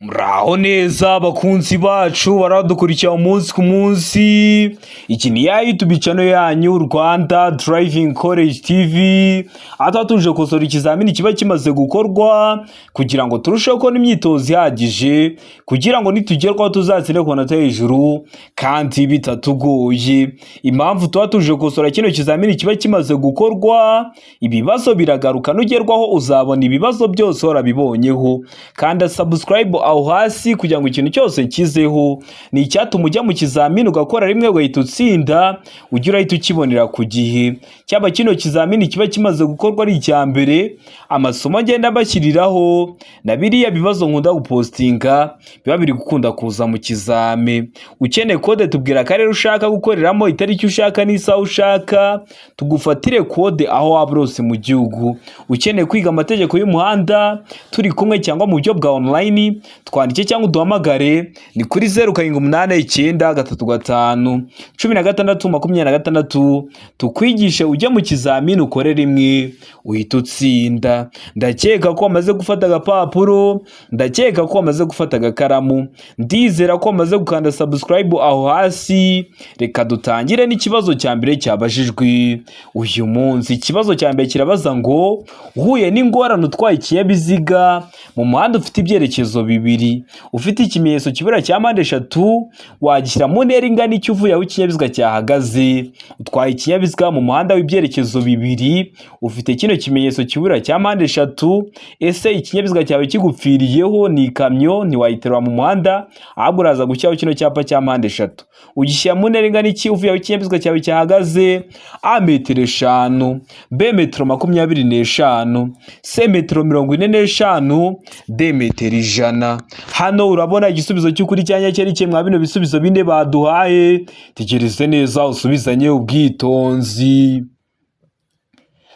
Muraho neza bakunzi bacu baradukurikira umunsi ku munsi. Iki ni ya YouTube channel yanyu Rwanda Driving College TV. Ata tuje kosora ikizamini kiba kimaze gukorwa kugira ngo turusheho ko n'imyitozo ihagije kugira ngo nitugerwaho tuzatsinde ku nota hejuru kandi bitatugoye. Impamvu tuba tuje kosora kino kizamini kiba kimaze gukorwa, ibibazo biragaruka nugerwaho uzabona ibibazo byose warabibonyeho. Kandi subscribe aho hasi kugira ngo ikintu cyose nkizeho ni icyatuma ujya mu kizamini ugakora rimwe ugahita utsinda, ugira ahita ukibonera ku gihe. Cyaba kino kizamini kiba kimaze gukorwa ari icya mbere, amasomo agenda bashyiriraho na biriya bibazo nkunda gupostinga biba biri gukunda kuza mu kizame. Ukeneye kode tubwira akarere ushaka gukoreramo, itariki ushaka n'isaha ushaka, tugufatire kode aho waba rose mu gihugu. Ukeneye kwiga amategeko y'umuhanda turi kumwe cyangwa mu buryo bwa online, twandike cyangwa uduhamagare ni kuri 0789351626 tukwigishe ujye mu kizamini ukore rimwe uhita utsinda. Ndakeka ko wamaze gufata agapapuro, ndakeka ko wamaze gufata agakaramu, ndizera ko wamaze gukanda subscribe aho hasi. Reka dutangire n'ikibazo cya mbere cyabajijwe uyu munsi. Ikibazo cya mbere kirabaza ngo uhuye n'ingorane utwaye ikinyabiziga mu muhanda ufite ibyerekezo bibiri, ufite ikimenyetso kibura cya mpande eshatu, wagishyira mu ntera ingana iki uvuye aho ikinyabiziga cyahagaze. Utwaye ikinyabiziga mu muhanda w'ibyerekezo bibiri, ufite kino kimenyetso kibura cya mpande eshatu. Ese ikinyabiziga cyawe kigupfiriyeho ni ikamyo, ntiwayiterura mu muhanda ahubwo uraza gushyiraho kino cyapa cya mpande eshatu. Ugishyira mu ntera ingana iki uvuye aho ikinyabiziga cyawe cyahagaze? A metero 5, B metero 25, C metero 45, D metero 100. Hano urabona igisubizo cy'ukuri cyanya cyari kimwe bino bisubizo bine baduhaye. Tegereze neza usubizanye ubwitonzi.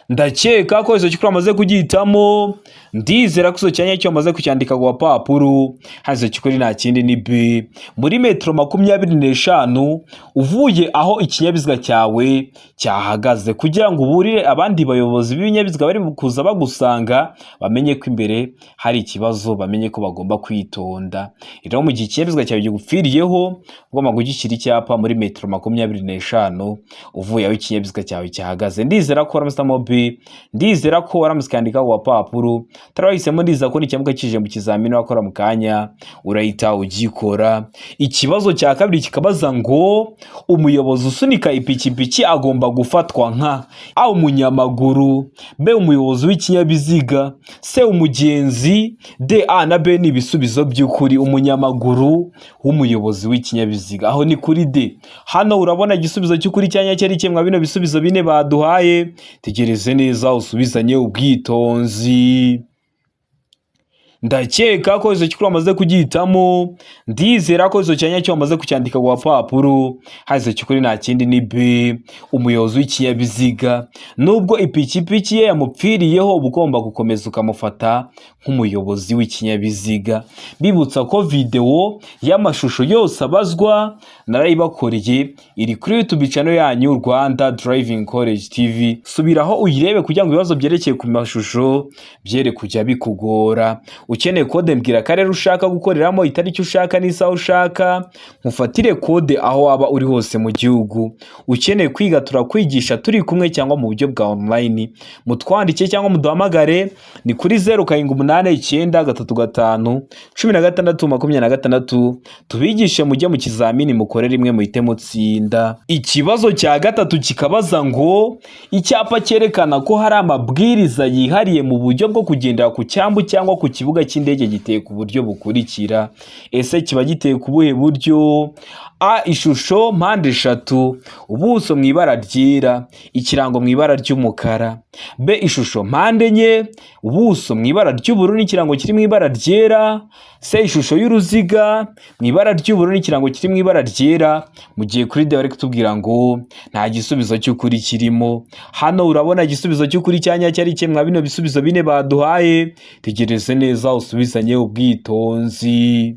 Ndakeka ko izo cyukuri amaze kugihitamo, ndizera ko izo cyanya cyo amaze kucyandika ku papuro. Hazo cyukuri nta kindi ni B. Muri metero 25 uvuye aho ikinyabiziga cyawe cyahagaze, kugira ngo uburire abandi bayobozi b'ibinyabiziga bari kuza bagusanga bamenye ko imbere hari ikibazo, bamenye ko bagomba kwitonda. Rero mu gihe ikinyabiziga cyawe gigupfiriyeho ugomba kugishyira icyapa muri metero 25 uvuye aho ikinyabiziga cyawe cyahagaze. Ndizera ko waramusamo B, ndizera ko waramuskandika ku papuro. Tarahisemo ndiza ko n'icyambuka kije mu kizamini wakora mu kanya urahita ugikora. Ikibazo cya kabiri kikabaza ngo umuyobozi usunika ipikipiki agomba gufatwa nka A umunyamaguru, B umuyobozi w'ikinyabiziga, C umugenzi, D A na B ni ibisubizo by'ukuri. Umunyamaguru w'umuyobozi w'ikinyabiziga, aho ni kuri D. Hano urabona igisubizo cy'ukuri cyanya cyari kimwe bino bisubizo bine baduhaye. Tegereze neza usubizanye ubwitonzi. Ndakeka ko izo cyukuri amaze kugihitamo, ndizera ko izo cyanya cyo amaze kucyandika ku papuro. Hazo cyukuri nta kindi ni B, umuyobozi w'ikinyabiziga. Nubwo ipikipiki ye yamupfiriyeho ugomba gukomeza ukamufata nk'umuyobozi w'ikinyabiziga. Bibutsa ko video y'amashusho yose abazwa narayibakoreye iri kuri YouTube channel yanyu Rwanda Driving College TV. Subiraho uyirebe kugira ngo ibibazo byerekeye ku mashusho byere kujya bikugora. Ukeneye kode mbwira akarere ushaka gukoreramo, itariki ushaka n'isaha ushaka, nkufatire kode aho waba uri hose mu gihugu. Ukeneye kwiga turakwigisha turi kumwe cyangwa mu buryo bwa online, mutwandike cyangwa muduhamagare ni kuri 0789351626 tubigishe mujye mu kizamini mukore rimwe muhite mutsinda. Ikibazo cya gatatu kikabaza ngo icyapa cyerekana ko hari amabwiriza yihariye mu buryo bwo kugendera ku cyambu cyangwa ku kibuga cy'indege giteye ku buryo bukurikira. Ese kiba giteye ku buhe buryo? A ishusho mpande eshatu, ubuso mu ibara ryera, ikirango mu ibara ry'umukara. B ishusho mpande enye, ubuso mu ibara ry'ubururu n'ikirango kiri mu ibara ryera. C ishusho y'uruziga mu ibara ry'ubururu n'ikirango kiri mu ibara ryera. Mu gihe kuri D bari kutubwira ngo nta gisubizo cy'ukuri kirimo. Hano urabona igisubizo cy'ukuri cyanya cyari kimwe bino bisubizo bine baduhaye. Tegereze neza usubizanye ubwitonzi.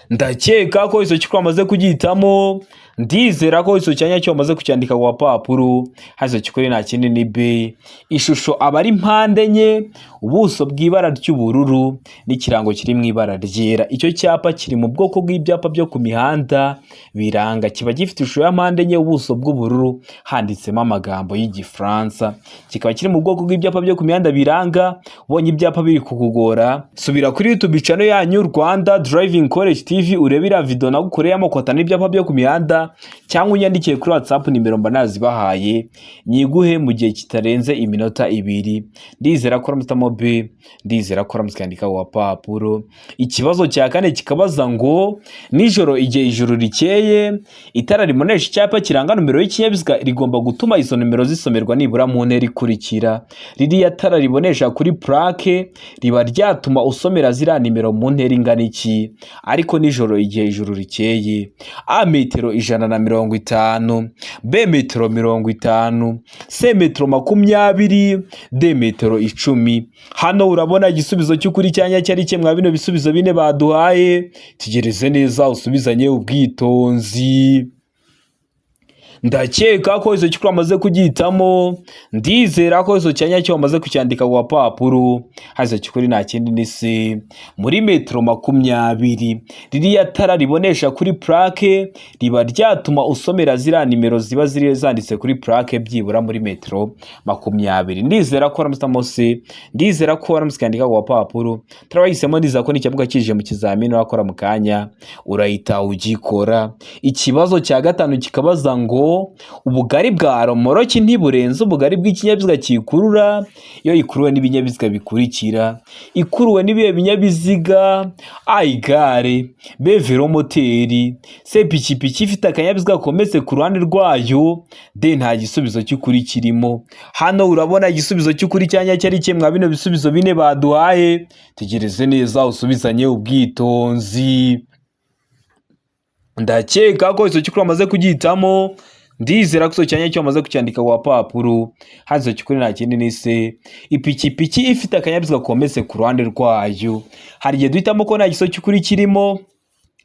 Ndakeka ko izo cyukuri amaze kugihitamo, ndizera ko iso cyanya cyo bamaze kucyandika ku papuro hazo cyukuri nta kindi ni B. Ishusho aba ari mpande enye, ubuso bw'ibara ry'ubururu n'ikirango kiri mu ibara ryera. Icyo cyapa kiri mu bwoko bw'ibyapa byo ku mihanda biranga, kiba gifite ishusho ya mpande enye, ubuso bw'ubururu, handitsemo amagambo y'Igifaransa. Kikaba kiri mu bwoko bw'ibyapa byo ku mihanda biranga. Ubonye ibyapa biri kukugora, subira kuri YouTube channel yanyu Rwanda Driving College TV urebera video nagukoreyemo kotana ibyapa byo ku mihanda, cyangwa unyandikiye kuri WhatsApp nimero mba nazibahaye nyiguhe mu gihe kitarenze iminota 2. Ndizera ko ramutamo B, ndizera ko ramuskandika wa papuro. Ikibazo cya kane kikabaza ngo nijoro igihe ijuru rikeye itara rimonesha icyapa kiranga numero y'ikinyabiziga rigomba gutuma izo numero zisomerwa nibura mu ntera ikurikira. Ririya tara ribonesha kuri plaque riba ryatuma usomera zira nimero mu ntera ingana iki? Ariko nijoro igihe ijuru rikeye: A metero 150, B metero 50, C metero 20, D metero 10. Hano urabona igisubizo cy'ukuri cyanya cyari kimwe bino bisubizo bine baduhaye. Tegereze neza usubizanye ubwitonzi. Ndakeka ko izo cyukuri amaze kugitamo, ndizera ko izo cyanya cyo bamaze kucyandika ku papuro hazo cyukuri nta kindi ni C. Muri metero 20 ririya tara ribonesha kuri plaque riba ryatuma usomera zira nimero ziba ziri zanditse kuri plaque byibura muri metero 20. Ndizera ko ramutamo C, ndizera ko ramuskandika ku papuro. Turabahisemo ndiza ko n'icyabuga kije mu kizamini wakora mu kanya urahita ugikora. Ikibazo cya gatanu kikabaza ngo ubugari bwa romoroki ntiburenze ubugari bw'ikinyabiziga kikurura iyo ikuruwe n'ibinyabiziga bikurikira. Ikuruwe n'ibihe binyabiziga: A igare, B velomoteri, C pikipiki ifite akanyabiziga gakometse ku ruhande rwayo, D nta gisubizo cy'ukuri kirimo. Hano urabona igisubizo cy'ukuri cyanya cyari kimwe bino bisubizo bine baduhaye. Tegereze neza usubizanye ubwitonzi. Ndakeka ko iso cyukuri amaze kugitamo, ndizera ko cyanya cyo amaze kucyandika ku papuro hazo cyukuri nta kindi ni C. Ipikipiki ifite akanyabiziga gakometse ku ruhande rwayo. Hari igihe duhitamo ko nta giso cyukuri kirimo,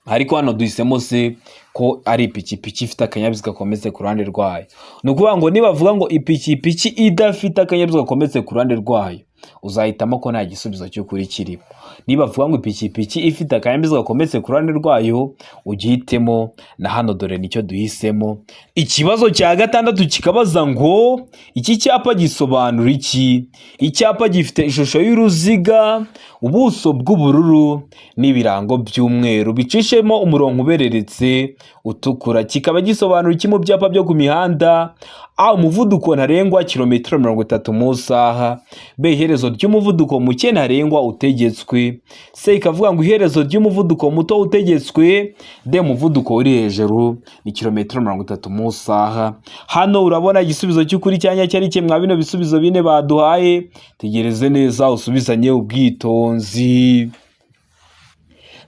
ariko hano duhisemo C ko ari ipikipiki ifite akanyabiziga gakometse ku ruhande rwayo. Nukuvuga ngo nibavuga ngo ipikipiki idafite akanyabiziga gakometse ku ruhande rwayo, uzahitamo ko nta gisubizo cy'ukuri kirimo. Niba vuga ngo ipikipiki ifite akanyabiziga gakometse ku ruhande rwayo, ugihitemo. Na hano dore nicyo duhisemo. Ikibazo cya gatandatu kikabaza ngo iki cyapa gisobanura iki? Icyapa gifite ishusho y'uruziga, ubuso bw'ubururu n'ibirango by'umweru bicishemo umurongo ubereretse utukura. Kikaba gisobanura iki mu byapa byo ku mihanda? A umuvuduko ntarengwa kilometero 30 mu saha, B iherezo ry'umuvuduko muke ntarengwa utegetswe, C ikavuga ngo iherezo ry'umuvuduko muto utegetswe, D umuvuduko uri hejuru ni kilometero 30 mu saha. Hano urabona igisubizo cy'ukuri cyanya cyari kimwe bino bisubizo bine baduhaye. Tegereze neza usubizanye ubwitonzi.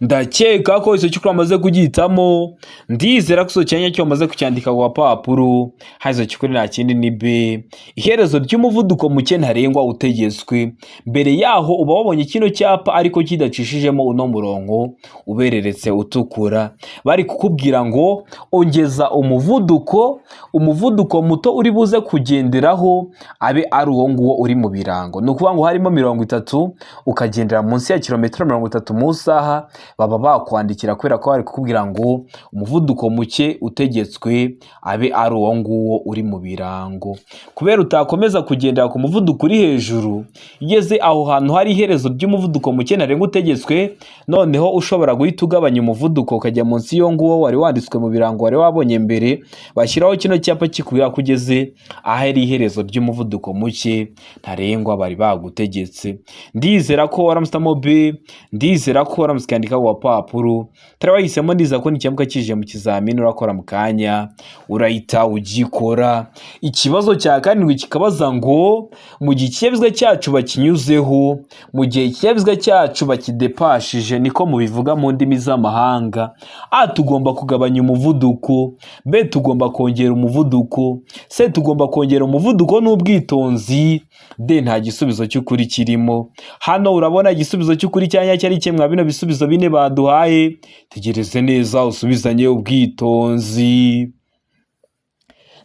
Ndakeka ko iso cyukuri amaze kugitamo, ndizera ko iso cyanya cyo amaze kucyandika ku papuro hazo cyukuri nta kindi ni B. Iherezo ry'umuvuduko muke ntarengwa utegetswe. Mbere yaho uba wabonye kino cyapa ariko kidacishijemo uno murongo ubereretse utukura. Bari kukubwira ngo ongeza umuvuduko muto uri buze kugenderaho abe ari uwo nguwo uri mu birango. Nukuvuga ngo harimo 30 ukagendera munsi ya kilometero 30 mu saha, baba bakwandikira kubera ko bari kukubwira ngo umuvuduko muke utegetswe abe ari uwo nguwo uri mu birango. Kubera utakomeza kugendera ku muvuduko uri hejuru, igeze aho hantu hari iherezo ry'umuvuduko muke ntarengwa utegetswe, noneho ushobora guhita ugabanya umuvuduko ukajya munsi yo nguwo wari wanditswe mu birango wari wabonye mbere. Bashyiraho kino cyapa kikubwira ko ugeze ahari iherezo ry'umuvuduko muke ntarengwa bari bagutegetse. Ndizera ko waramutamo B, ndizera ko waramuskandika wa papuro. Turabahisemo ndiza ko n'icyamuka kije mu kizamini urakora mu kanya urahita ugikora. Ikibazo cya karindwi kikabaza ngo mu gihe ikinyabiziga cyacu bakinyuzeho, mu gihe ikinyabiziga cyacu bakidepashije, niko mubivuga mu ndimi z'amahanga, A tugomba kugabanya umuvuduko, B tugomba kongera umuvuduko, C tugomba kongera umuvuduko n'ubwitonzi, D nta gisubizo cy'ukuri kirimo. Hano urabona igisubizo cy'ukuri cyanya cyari kimwe bino bisubizo bine bine baduhaye, tegereze neza usubizanye ubwitonzi.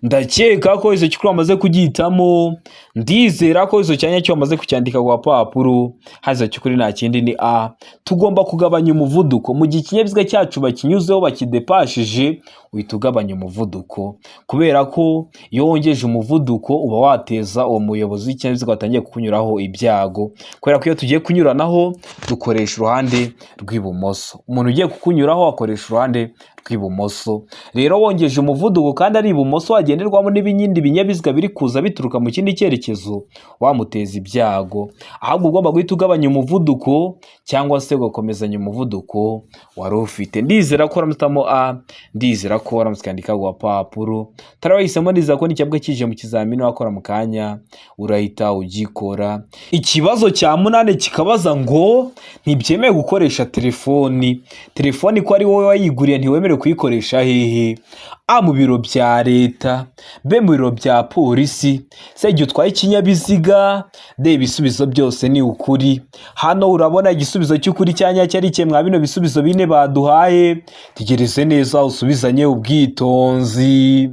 Ndakeka ko izo cyukuri wamaze kugihitamo, ndizera ko izo cyanya cyo wamaze kucyandika ku papuro. Haza cyukuri nta kindi ni a, tugomba kugabanya umuvuduko mu gihe ikinyabiziga cyacu bakinyuzeho bakidepashije, uhita ugabanya umuvuduko, kubera ko iyo wongeje umuvuduko uba wateza uwo muyobozi w'ikinyabiziga watangiye kukunyuraho ibyago, kubera ko iyo tugiye kunyuranaho dukoresha uruhande rw'ibumoso, umuntu ugiye kukunyuraho akoresha uruhande rw'ibumoso. Rero wongeje umuvuduko kandi ari ibumoso wagenderwamo n'ibindi binyabiziga biri kuza bituruka mu kindi cyerekezo, wamuteza ibyago. Ahubwo ugomba guhita ugabanya umuvuduko cyangwa se ugakomezanya umuvuduko wari ufite. Ndizera ko uramutamo a, ndizera ko waramutse ku papuro. Tarabahisemo ndizera ko n'icyabwa kije mu kizamini wakora mu kanya urahita ugikora. Ikibazo cya 8 kikabaza ngo ntibyemewe gukoresha telefoni. Telefoni ko ari wowe wayiguriye ntiwemerewe kuyikoresha hehe? A, mu biro bya leta, B, mu biro bya polisi, C, igihe utwaye ikinyabiziga, D, ibisubizo byose ni ukuri. Hano urabona igisubizo cy'ukuri cyanya cyari cye mwa bino bisubizo bine baduhaye, tegereze neza usubizanye ubwitonzi.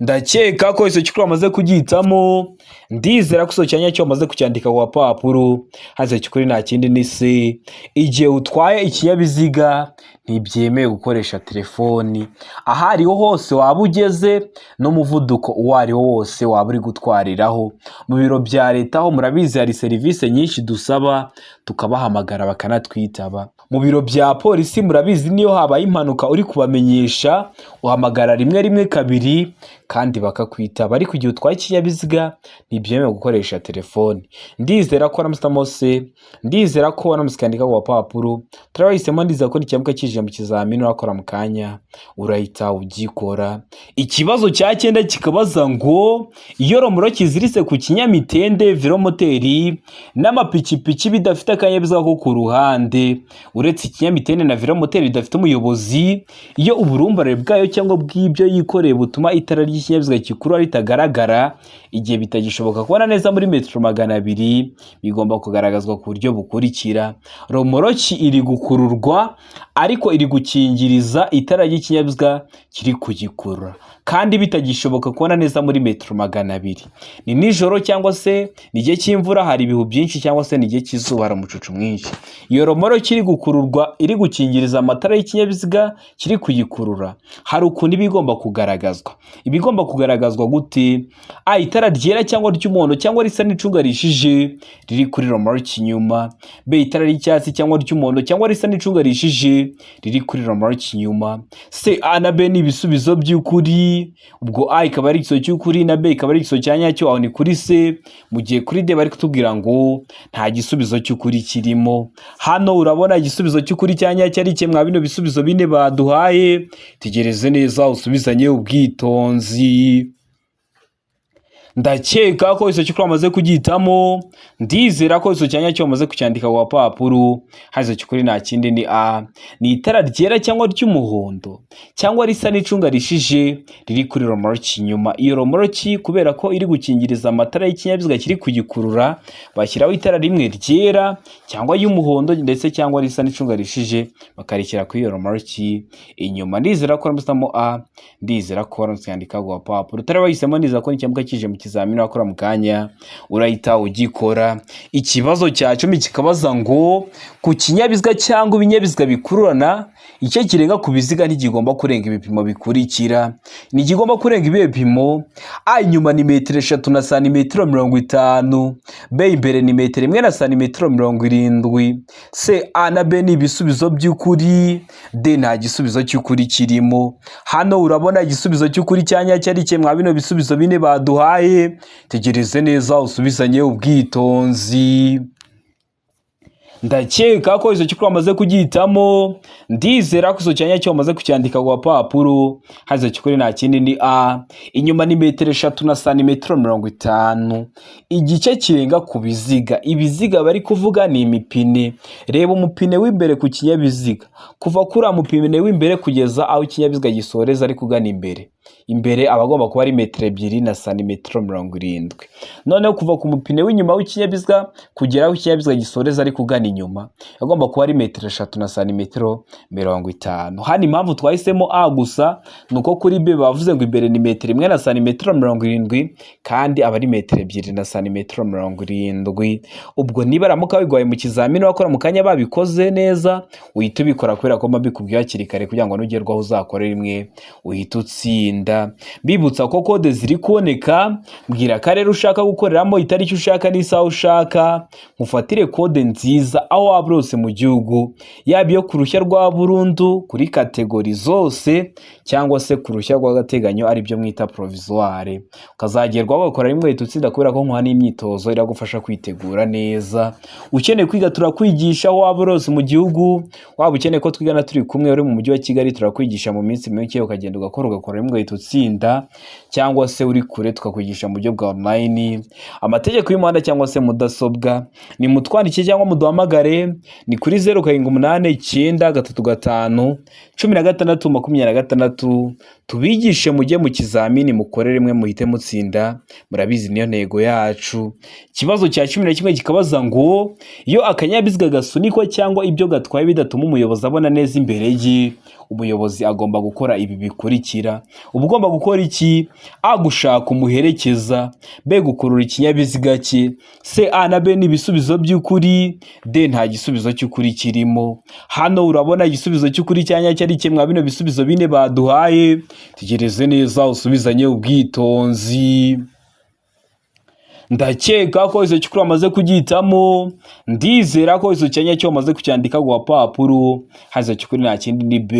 Ndakeka ko iso cyukuri wamaze kugihitamo, ndizera ko iso cyanya cyo wamaze kucyandika ku papuro. Haza cyukuri nta kindi ni C, igihe utwaye ikinyabiziga ntibyemewe gukoresha telefoni. Ahariho hose waba ugeze n'umuvuduko uwo ariwo wose waba uri gutwariraho. Mu biro bya leta ho murabizi hari serivisi nyinshi dusaba tukabahamagara bakanatwitaba. Mu biro bya polisi murabizi niyo habaye impanuka uri kubamenyesha uhamagara rimwe kabiri kandi bakakwitaba, ariko igihe utwaye ikinyabiziga ntibyemewe gukoresha telefoni. Ndizera ko waramutamo C, ndizera ko waramusikandika ku papuro. Turabahisemo ndizera ko n'icyabwa kije mu kizamini wakora mu kanya urahita ugikora. Ikibazo cya 9 kikabaza ngo iyo romoro kiziritse ku kinyamitende velomoteri n'amapikipiki bidafite akanyabiziga ko ku ruhande, uretse ikinyamitende na velomoteri bidafite umuyobozi, iyo uburumbare bwayo cyangwa bw'ibyo yikoreye butuma itara ry'ikinyabiziga kikurura ritagaragara, igihe bitagishoboka kubona neza muri metero 200, bigomba kugaragazwa ku buryo bukurikira. Romoroki iri gukururwa ariko iri gukingiriza itara ry'ikinyabiziga kiri kugikurura, kandi bitagishoboka kubona neza muri metero 200. Ni nijoro cyangwa se ni gihe cy'imvura, hari ibihu byinshi, cyangwa se ni gihe cy'izuba hari umucucu mwinshi. Iyo romoroki iri gukururwa iri gukingiriza amatara y'ikinyabiziga kiri kugikurura, hari ukuntu ibigomba kugaragazwa. Ibigomba kugaragazwa gute? A, itara ryera cyangwa ry'umuhondo cyangwa risa n'icunga rishije riri kuri romoroki inyuma. B, itara ry'icyatsi cyangwa ry'umuhondo cyangwa risa n'icunga rishije riri kuri romoroki inyuma. C, A na B ni ibisubizo by'ukuri, ubwo A ikaba ari igisubizo cy'ukuri na B ikaba ari igisubizo cya nyacyo, aho ni kuri C, mu gihe kuri D bari kutubwira ngo nta gisubizo cy'ukuri kirimo. Hano urabona igisubizo cy'ukuri cya nyacyo ari cye mwa bino bisubizo bine baduhaye, tegereze neza usubizanye ubwitonzi. Ndakeka ko iso cyukuri wamaze kugihitamo, ndizera ko iso cyanya cyo wamaze kucyandika ku papuro. Haza cyukuri nta kindi ni A, ni itara ryera cyangwa ry'umuhondo cyangwa risa n'icunga rishije riri kuri romoroki inyuma. Iyo romoroki kubera ko iri gukingiriza amatara y'ikinyabiziga kiri kugikurura, bashyiraho itara rimwe ryera cyangwa y'umuhondo ndetse cyangwa risa n'icunga rishije bakarishyira kuri iyo romoroki inyuma. Ndizera ko waramutamo A, ndizera ko waramutse ku papuro. Tarabahisemo ndizera ko n'icyambwa kije mu kizamini wakora mu kanya urahita ugikora. Ikibazo cya 10 kikabaza ngo ku kinyabiziga cyangwa ibinyabiziga bikururana, icyo kirenga ku biziga ntigomba kurenga ibipimo bikurikira. Ni kigomba kurenga ibipimo: A, inyuma ni metero 3 na santimetero 50, B, imbere ni metero 1 na santimetero 70. C, A na B ni ibisubizo by'ukuri, D nta gisubizo cy'ukuri kirimo. Hano urabona igisubizo cy'ukuri cyanya cyari cye mwa bino bisubizo bine baduhaye, tegereze neza usubizanye ubwitonzi. Ndakeka ko iso cyukuri wamaze kugihitamo, ndizera ko iso cyanya cyo wamaze kucyandika ku papuro. Haza cyukuri nta kindi ni A, inyuma ni metero 3 na santimetero 50. Igice kirenga ku biziga, ibiziga bari kuvuga ni imipine. Reba umupine w'imbere ku kinyabiziga, kuva kuri amupine w'imbere kugeza aho ikinyabiziga gisoreza ari kugana imbere, imbere aba agomba kuba ari metero 2 na santimetero 70. Noneho kuva ku mupine w'inyuma w'ikinyabiziga kugera aho ikinyabiziga gisoreza ari kugana inyuma agomba kuba ari metero 3 na santimetero 50. Hano impamvu twahisemo A gusa nuko kuri B bavuze ngo imbere ni metero 1 na santimetero 70 kandi aba ari metero 2 na santimetero 70. Ubwo niba ramuka wigwaye mu kizamini wakora mu kanya babikoze neza uhita ubikora kubera ko mbikubwiye hakiri kare kugira ngo nugerwaho uzakore rimwe uhita utsinda. Bibutsa ko kode ziri kuboneka, mbwira akarere ushaka gukoreramo, itariki ushaka n'isaha ushaka, mufatire kode nziza aho waba hose mu gihugu, yaba iyo ku ruhushya rwa burundu kuri kategori zose cyangwa se ku ruhushya rw'agateganyo aribyo mwita provisoire. Ukazagerwaho ugakora rimwe uhita utsinda kubera ko nkuha n'imyitozo iragufasha kwitegura neza. Ukeneye kwiga turakwigisha aho waba hose mu gihugu, waba ukeneye ko twigana turi kumwe uri mu mujyi wa Kigali turakwigisha mu minsi mike ukagenda ugakora rimwe uhita utsinda, cyangwa se uri kure tukakwigisha mu buryo bwa online. Amategeko y'umuhanda cyangwa se mudasobwa ni mutwandike cyangwa muduhamagare ni kuri 0789351626 tubigishe mujye mu kizamini mukore rimwe muhite mutsinda, murabizi niyo ntego yacu. Ikibazo cya 11 kikabaza ngo iyo akanyabiziga gasunikwa cyangwa ibyo gatwaye bidatuma umuyobozi abona neza imbere ye, umuyobozi agomba gukora ibi bikurikira. Uba ugomba gukora iki? A, gushaka umuherekeza, B, gukurura ikinyabiziga cye, C, A na B ni ibisubizo by'ukuri, D nta gisubizo cy'ukuri kirimo. Hano urabona igisubizo cy'ukuri cyanya cyari kimwe bino bisubizo bine baduhaye, tegereze neza usubizanye ubwitonzi. Ndakeka ko izo cyukuru amaze kugitamo, ndizera ko izo cyanya cyo amaze kucyandika ku papuro. Haza cyukuri nta kindi ni B,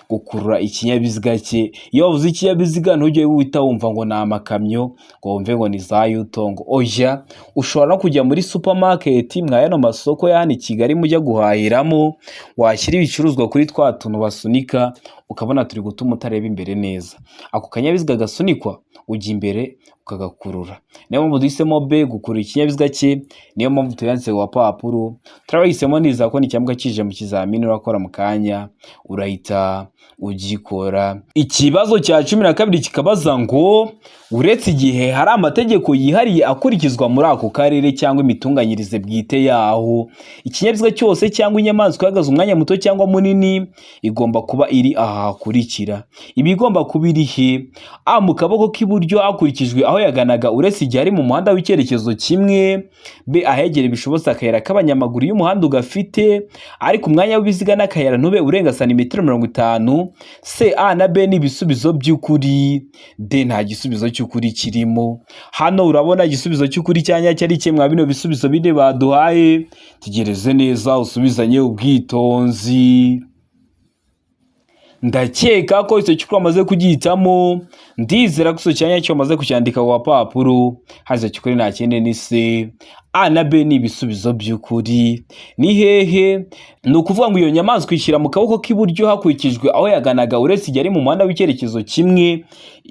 gukurura ikinyabiziga cye. Iyo wavuze ikinyabiziga ntujye wita wumva ngo na amakamyo ngo wumve ngo ni za Yutongo. Oya, ushobora no kujya muri supermarket mwayano masoko ya hano i Kigali mujya guhahiramo, washyira ibicuruzwa kuri twa tuntu basunika ukabona turi gutuma utareba imbere neza. Ako kanyabiziga gasunikwa ujya imbere ukagakurura. Niyo mpamvu duhisemo B, gukurura ikinyabiziga cye, niyo mpamvu tuyanditse ku papuro. Turabahisemo neza ko ni cyambwa kije mu kizamini urakora mu kanya urahita ugikora. Ikibazo cya 12 kikabaza ngo uretse igihe hari amategeko yihariye akurikizwa muri ako karere cyangwa imitunganyirize bwite yaho, ikinyabiziga cyose cyangwa inyamaswa ihagaze umwanya muto cyangwa munini igomba kuba iri aha hakurikira. Ibi igomba kuba iri he? A, mu kaboko k'iburyo hakurikijwe aho yaganaga uretse igihe ari mu muhanda w'icyerekezo kimwe, B, ahegera bishobotse akayira k'abanyamaguru y'umuhanda ugafite ariko umwanya w'ibiziga n'akayira ntube urenga santimetero 50. C, A na B ni ibisubizo by'ukuri, D nta gisubizo cy'ukuri kirimo. Hano urabona igisubizo cy'ukuri cyanya cyari kimwe bino bisubizo bine baduhaye, tegereze neza usubizanye ubwitonzi. Ndakeka ko icyo cyukuru amaze kugitamo, ndizera ko icyo cyanya cyo amaze kucyandika ku papuro. Haza cyukuri nta kindi ni C, A na B ni ibisubizo by'ukuri. Ni hehe? Ni ukuvuga ngo iyo nyamaswa ishyira mu kaboko k'iburyo hakurikijwe aho yaganaga uretse igihe ari mu muhanda w'icyerekezo kimwe,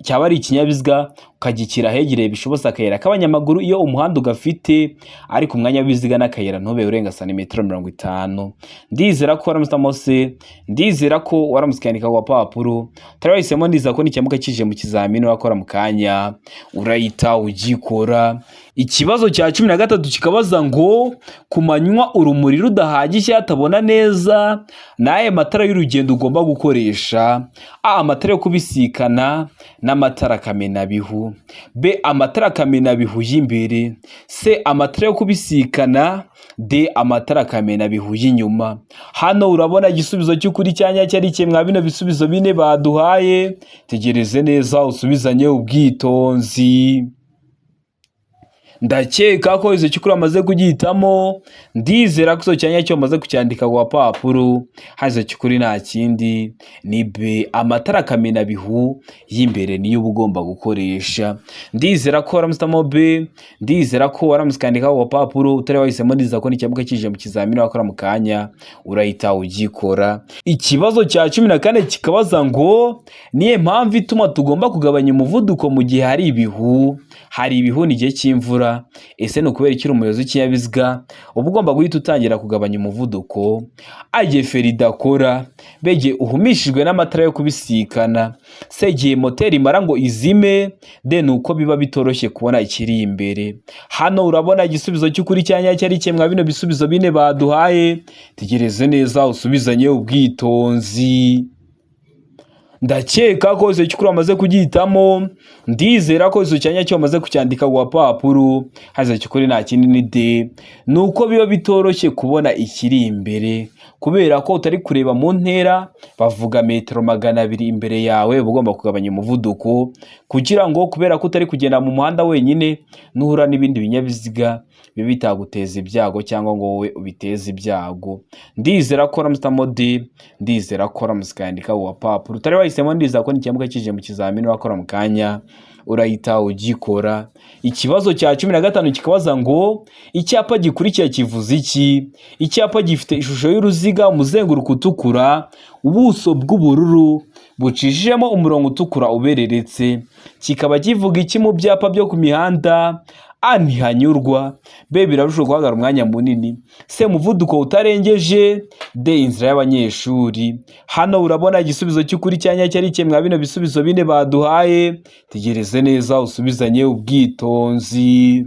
cyaba ari ikinyabiziga ukagikira hegereye bishobotse akayira k'abanyamaguru iyo umuhanda ugafite ariko umwanya w'ibiziga n'akayira ntube urenga santimetero 50. Ndizera ko waramusamo C, ndizera ko waramusikandika ku papuro. Turabahisemo ndiza ko nicyamuka kije mu kizamini urakora mu kanya urahita ugikora. Ikibazo cya 13 kikabaza ngo kumanywa urumuri rudahagije hatabona neza naye matara y'urugendo ugomba gukoresha. A, amatara yo kubisikana n'amatara kamenabihu, B, amatara kamenabihu y'imbere, C, amatara yo kubisikana, D, amatara kamenabihu y'inyuma. Hano urabona igisubizo cy'ukuri cyanya cyari kimwe bino bisubizo bine baduhaye, tegereze neza usubizanye ubwitonzi. Ndakeka ko izo cyukuru amaze kugitamo, ndizera ko izo cyanya cyo amaze kucyandika ku papuro. Haza cyukuri nta kindi ni B, amatara kamenabihu y'imbere niyo ugomba gukoresha. Ndizera ko waramusitamo B, ndizera ko waramusikandika ku papuro. Utari wahisemo ndiza ko nicyamuka kije mu kizamini wakora mu kanya urahita ugikora. Ikibazo cya 14 kikabaza ngo niye mpamvu ituma tugomba kugabanya umuvuduko mu gihe hari ibihu. Hari ibihu ni gihe cy'imvura idakora. Ese ni ukubera iki umuyobozi w'ikinyabiziga uba ugomba guhita utangira kugabanya umuvuduko? Agiye feri idakora, bege uhumishijwe n'amatara yo kubisikana, se igihe moteri imara ngo izime, ni uko biba bitoroshye kubona ikiri imbere. Hano urabona igisubizo cy'ukuri cya nyacyo ari kimwe bino bisubizo bine baduhaye. Tegereze neza usubizanye ubwitonzi. Ndakeka ko izo cyukuri amaze kugihitamo, ndizera ko izo cyanya cyo amaze kucyandika ku papuro. Haza cyukuri nta kindi ni D, nuko biba bitoroshye kubona ikiri imbere kubera ko utari kureba mu ntera. Bavuga metero 200 imbere yawe, ugomba kugabanya umuvuduko kugira ngo, kubera ko utari kugenda mu muhanda wenyine, nuhura n'ibindi binyabiziga bibe bitaguteza ibyago cyangwa ngo wowe ubiteze ibyago. Ndizera ko ramutamo D, ndizera ko ramusikandika ku papuro. Utari wahisemo, ndizera ko n'ikimuka kije mu kizamini wakora mu kanya urahita ugikora. Ikibazo cya 15 kikabaza ngo icyapa gikurikira kivuze iki? Icyapa gifite ishusho y'uruziga, umuzenguruko utukura, ubuso bw'ubururu bucishijemo umurongo utukura ubereretse. Kikaba kivuga iki mu byapa byo ku mihanda? A, ntihanyurwa. B, birarushaho guhagarara umwanya munini. C, umuvuduko utarengeje. D, inzira y'abanyeshuri. Hano urabona igisubizo cy'ukuri cya nyacyo ari kimwe bino bisubizo bine baduhaye. Tegereze neza usubizanye ubwitonzi.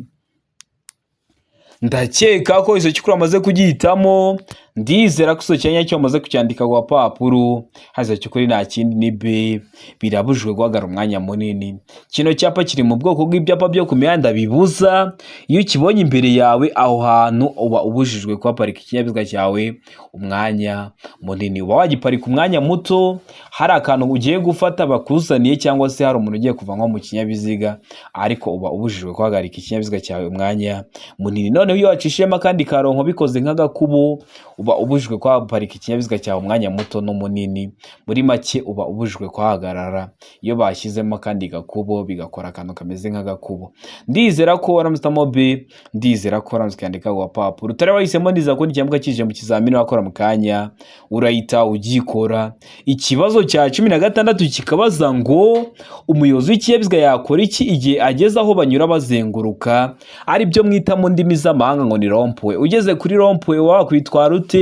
Ndakeka ko izo cyukuri amaze kugihitamo, ndizera ko izo cyanya cyo amaze kucyandika ku papuro. Haza cyukuri nta kindi ni B, birabujwe guhagarara umwanya munini. Kino cyapa kiri mu bwoko bw'ibyapa byo ku mihanda bibuza. Iyo ukibonye imbere yawe, aho hantu uba ubujijwe kuhaparika ikinyabiziga cyawe umwanya munini. Uba wagiparika umwanya muto, hari akantu ugiye gufata bakuzaniye, cyangwa se hari umuntu ugiye kuva nko mu kinyabiziga, ariko uba ubujijwe guhagarika ikinyabiziga cyawe umwanya munini. Noneho iyo wacishijemo akandi karonko bikoze nk'agakubo, uba ubujijwe kuhaparika ikinyabiziga cyawe umwanya muto no munini. Muri make uba ubujijwe kuhagarara iyo bashyizemo akandi gakubo bigakora akantu kameze nk'agakubo. Ndizera ko waramutamo B, ndizera ko waramutandika ku papuro. Utari wahisemo, ndizera ko n'ikimuka kije mu kizamini wakora mu kanya urahita ugikora. Ikibazo cya 16 kikabaza ngo umuyobozi w'ikinyabiziga yakora iki igihe ageze aho banyura bazenguruka, ari byo mwita mu ndimi z'amahanga ngo ni rompwe. Ugeze kuri rompwe wakwitwara ute?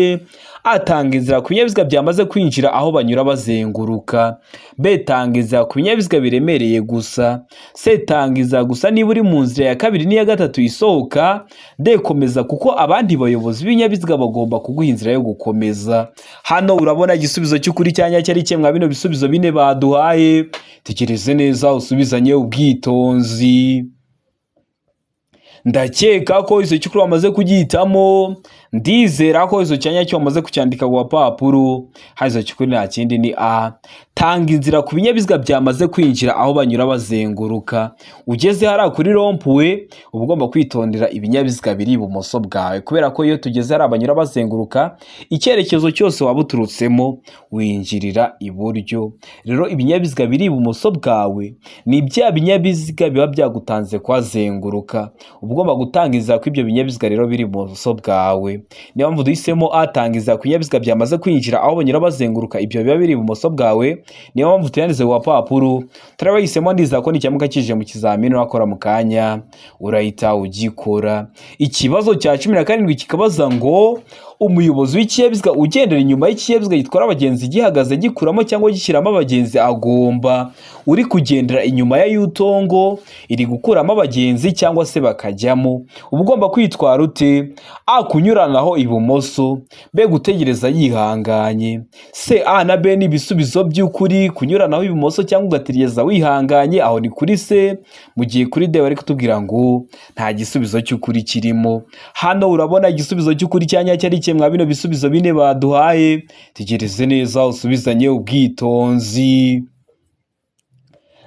Atanga inzira ku binyabiziga byamaze kwinjira aho banyura bazenguruka. B, tanga inzira ku binyabiziga biremereye gusa. C, tanga inzira gusa niba uri mu nzira ya kabiri n'iya gatatu isohoka. D, komeza kuko abandi bayobozi b'ibinyabiziga bagomba kuguha inzira yo gukomeza. Hano urabona igisubizo cy'ukuri cya nyacyo ari kimwe bino bisubizo bine baduhaye. Tegereze neza usubizanye ubwitonzi. Ndakeka ko izo cyukuri bamaze kugihitamo, ndizera ko izo cyanya cyo bamaze kucyandika ku papuro. Haza cyukuri nta kindi ni A, tanga inzira ku binyabiziga byamaze kwinjira aho banyura bazenguruka. Ugeze hari kuri rompwe, uba ugomba kwitondera ibinyabiziga biri ibumoso bwawe, kubera ko iyo tugeze hari abanyura bazenguruka, icyerekezo cyose waba uturutsemo winjirira iburyo. Rero ibinyabiziga biri ibumoso bwawe ni bya binyabiziga biba byagutanze kwazenguruka. Ugomba gutanga inzira ku ibyo binyabiziga rero biri ibumoso bwawe. Niyo mpamvu duhisemo A, tanga inzira ku binyabiziga byamaze kwinjira aho banyura bazenguruka, ibyo biba biri ibumoso bwawe. Niyo mpamvu tuyanditse ku papuro. Turabahisemo, ndizera ko n'ikimuka kije mu kizamini wakora mu kanya urahita ugikora. Ikibazo cya 17 kikabaza ngo umuyobozi w'ikinyabiziga ugendera inyuma y'ikinyabiziga gitwara abagenzi gihagaze gikuramo cyangwa gishyiramo abagenzi agomba. Uri kugendera inyuma ya yutongo iri gukuramo abagenzi cyangwa se bakajyamo, uba ugomba kwitwara ute? A, kunyuranaho ibumoso. B, gutegereza yihanganye. C, A na B ni ibisubizo by'ukuri. Kunyuranaho ibumoso cyangwa ugategereza wihanganye, aho ni kuri C. Mu gihe kuri D bari kutubwira ngo nta gisubizo cy'ukuri kirimo. Hano urabona igisubizo cy'ukuri cya nyacyo ari kimwe bino bisubizo bine baduhaye. Tegereze neza usubizanye ubwitonzi.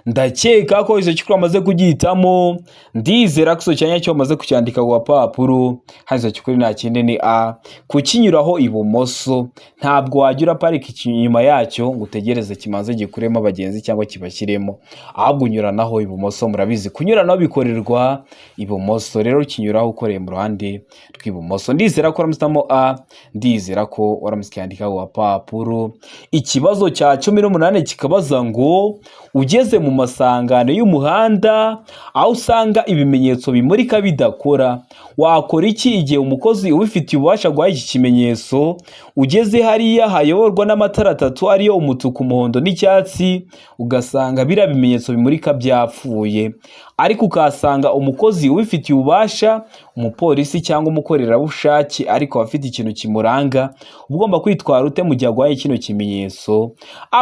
Ndakeka ko izo cyukuri amaze kugihitamo, ndizera ko izo cyanya cyo amaze kucyandika ku papuro. Haza cyukuri nta kindi ni A, kukinyuraho ibumoso. Ntabwo wajya parika inyuma yacyo ngo utegereze kimanze gikuremo abagenzi cyangwa kibashyiremo, ahubwo unyuranaho ibumoso. Murabizi kunyuranaho bikorerwa ibumoso, rero kinyuraho ukoreye mu ruhande rw'ibumoso. Ndizera ko waramutamo A, ndizera ko waramucyandika ku papuro. Ikibazo cya 18 kikabaza ngo ugeze mu masangano y'umuhanda aho usanga ibimenyetso bimurika bidakora. Wakora iki igihe umukozi ubifitiye ububasha guha iki kimenyetso ugeze hariya hayoborwa n'amatara atatu ariyo umutuku, umuhondo n'icyatsi, ugasanga biriya bimenyetso bimurika byapfuye, ariko ukasanga umukozi ubifitiye ububasha, umupolisi cyangwa umukorerabushake, ariko afite ikintu kimuranga, ugomba kwitwara ute mu gihe agwaye kino kimenyetso?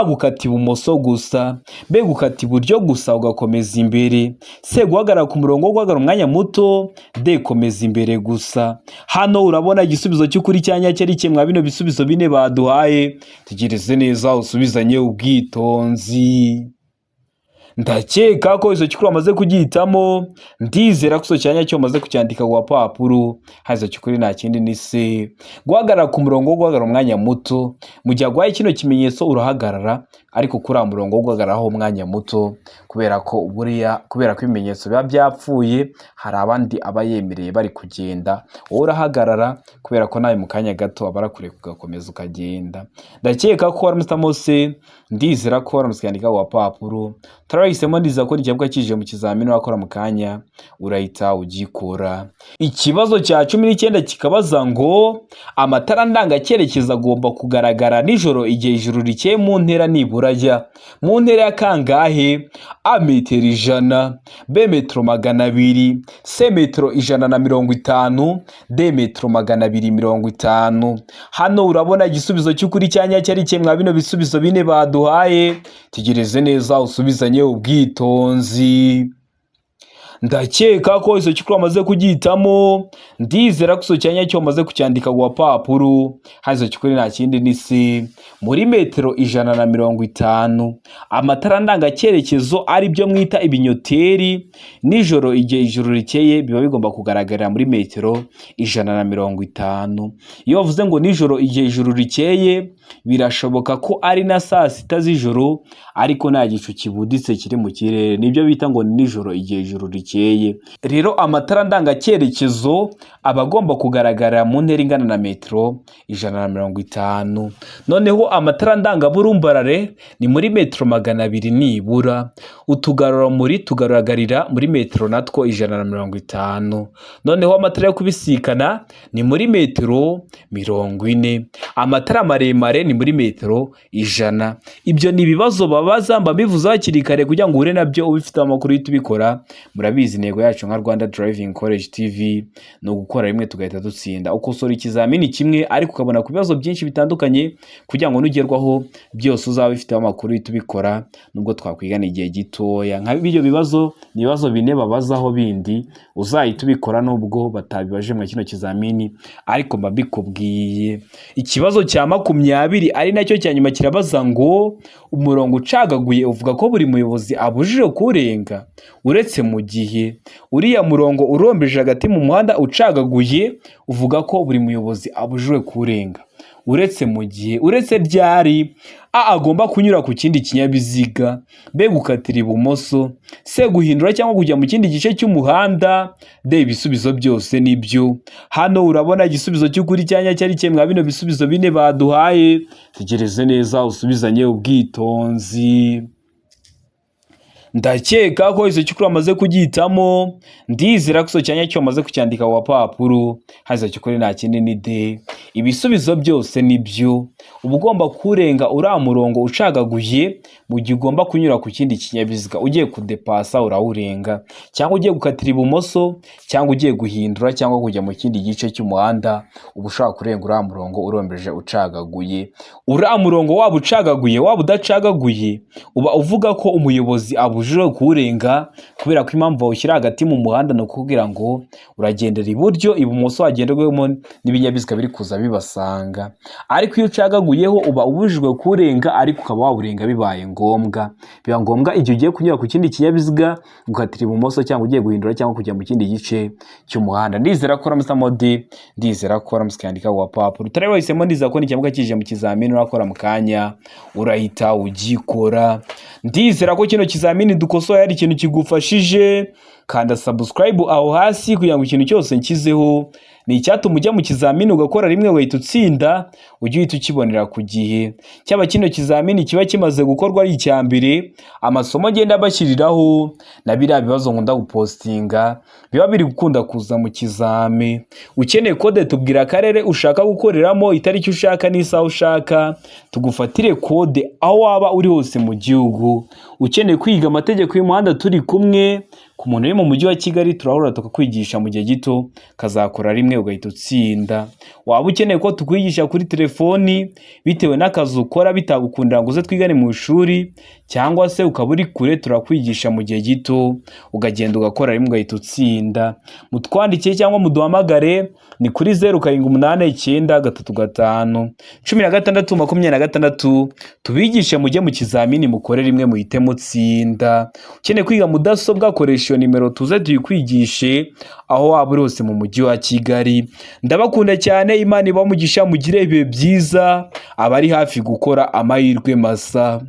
Gukata ibumoso gusa, mbe gukata iburyo gusa ugakomeza imbere, se guhagarara ku murongo wo guhagarara umwanya muto, de komeza imbere gusa. Hano urabona igisubizo cy'ukuri cya nyacyo ari kimwe bino bisubizo bine baduhaye. Tegereze neza usubizanye ubwitonzi. Ndakeka ko izo cyukuri amaze kugihitamo, ndizera ko izo cyanya cyo amaze kucyandika ku papuro. Haza cyukuri nta kindi ni se guhagarara ku murongo wo guhagarara umwanya muto. Mu gihe agwaye kino kimenyetso urahagarara, ariko kuri murongo wo guhagararaho umwanya muto, kubera ko ibimenyetso biba byapfuye, hari abandi aba yemereye bari kugenda, wowe urahagarara kubera ko nawe mu kanya gato aba arakure kugakomeza ukagenda. Ndakeka ko waramutamo se, ndizera ko waramusikandika ku papuro. Tarahisemo ndiza ko ikibazo kije mu kizamini wakora mu kanya urahita ugikora. Ikibazo cya 19 kikabaza ngo amatara ndanga cyerekeza agomba kugaragara nijoro igihe ijuru rikeye mu ntera nibura ajya mu ntera ya kangahe? A metero 100, B metero 200, C metero 150, D metero 250. Hano urabona igisubizo cy'ukuri cyanya cyari kimwe bino bisubizo bine baduhaye. Tegereze neza usubizanye ubwitonzi. Ndakeka ko izo cyukuri amaze kugihitamo, ndizera ko izo cyanya cyo amaze kucyandika ku papuro. Hazo cyukuri nta kindi ni se muri metero 150. Amatara ndanga cyerekezo ari byo mwita ibinyoteri, nijoro igihe ijuru rikeye biba bigomba kugaragarira muri metero 150. Iyo bavuze ngo nijoro igihe ijuru rikeye, birashoboka ko ari na saa sita z'ijoro, ariko nta gicu kibuditse kiri mu kirere, nibyo bita ngo nijoro igihe ijuru rikeye. Rero amatara ndanga cyerekezo aba agomba kugaragara mu ntera ingana na metero 150. Noneho amatara ndanga burumbarare ni muri metero 200 nibura. Utugarura muri tugaragarira muri metero natwo 150. Noneho amatara yo kubisikana ni muri metero 40. Amatara maremare ni muri metero 100. Ibyo ni ibibazo babaza mba bivuze hakiri kare kugira ngo ure nabyo ubifite amakuru y'itubikora. Murabizi intego yacu nka Rwanda Driving College TV no gukora rimwe tugahita dutsinda. Ukosora ikizamini kimwe ariko ukabona ku bibazo byinshi bitandukanye kugira ngo nugerwaho byose uzaba bifite amakuru y'itubikora, nubwo twakwigana igihe gitoya. Nka ibyo bibazo ni ibibazo bine babazaho bindi uzahita ubikora nubwo batabibaje mu kino kizamini, ariko mbabikubwiye. Ikibazo cya 20 ari nacyo cya nyuma kirabaza ngo umurongo ucagaguye uvuga ko buri muyobozi abujije kurenga uretse mu gihe uriya murongo urombeje hagati mu muhanda ucagaguye uvuga ko buri muyobozi abujijwe kurenga uretse mu gihe, uretse ryari? A agomba kunyura ku kindi kinyabiziga, B gukatira ibumoso, C guhindura cyangwa kujya mu kindi gice cy'umuhanda, D ibisubizo byose nibyo. Hano urabona igisubizo cy'ukuri cyanya cyari kimwe bino bisubizo bine baduhaye. Tegereze neza usubizanye ubwitonzi. Ndakeka ko izo cyukuri amaze kugihitamo, ndizera ko izo cyanya cyo amaze kucyandika ku papuro. Haza cyukuri nta kindi ni D. Ibisubizo byose nibyo. Uba ugomba kurenga uriya murongo ucagaguye mu gihe ugomba kunyura ku kindi kinyabiziga. Ugiye kudepasa urawurenga, cyangwa ugiye gukatira ibumoso, cyangwa ugiye guhindura cyangwa kujya mu kindi gice cy'umuhanda, uba ushaka kurenga uriya murongo urombeje ucagaguye. Uriya murongo waba ucagaguye waba udacagaguye, uba uvuga ko umuyobozi abujijwe kuwurenga, kubera ko impamvu bawushyira hagati mu muhanda no kugira ngo uragendera iburyo, ibumoso hagenderwemo n'ibinyabiziga biri kuza bibasanga. Ariko iyo ucagaguyeho uba ubujijwe kuwurenga, ariko ukaba wawurenga bibaye ngombwa. Biba ngombwa igihe ugiye kunyura ku kindi kinyabiziga, gukatira ibumoso cyangwa ugiye guhindura cyangwa kujya mu kindi gice cy'umuhanda. Ndizera ko ramusamo D, ndizera ko ramusikandika wa papuro. Utari wahisemo ndizera ko n'ikibazo kije mu kizamini urakora mu kanya urahita ugikora. Ndizera ko kino kizamini dukosoye ari ikintu kigufashije. kanda subscribe aho hasi kugira ngo ikintu cyose nshyizeho ni icyatuma ujya mu kizamini ugakora rimwe ugahita utsinda, ujye uhita ukibonera ku gihe. Cyaba kino kizamini kiba kimaze gukorwa ari icya mbere, amasomo agenda bashyiriraho na biriya bibazo nkunda gupostinga biba biri gukunda kuza mu kizami. Ukeneye kode tubwira akarere ushaka gukoreramo, itariki ushaka n'isaha ushaka, tugufatire kode aho waba uri hose mu gihugu. Ukeneye kwiga amategeko y'umuhanda turi kumwe, ku muntu uri mu mujyi wa Kigali turahura tukakwigisha mu gihe gito, kazakora rimwe ugahita utsinda. Waba ukeneye ko tukwigisha kuri telefoni bitewe n'akazi ukora bitagukundira ngo uze twigane mu ishuri, cyangwa se ukaba uri kure, turakwigisha mu gihe gito ukagenda ugakora rimwe ugahita utsinda. Mutwandikiye cyangwa muduhamagare ni kuri 0789 tubigishe mujye mu kizamini mukore rimwe muhite mutsinda. Ukeneye kwiga mudasobwa koresha iyo nimero tuze tuyikwigishe aho waba uri hose mu mujyi wa Kigali. Ndabakunda cyane, Imana ibamugisha, mugire ibihe byiza, abari hafi gukora amahirwe masa.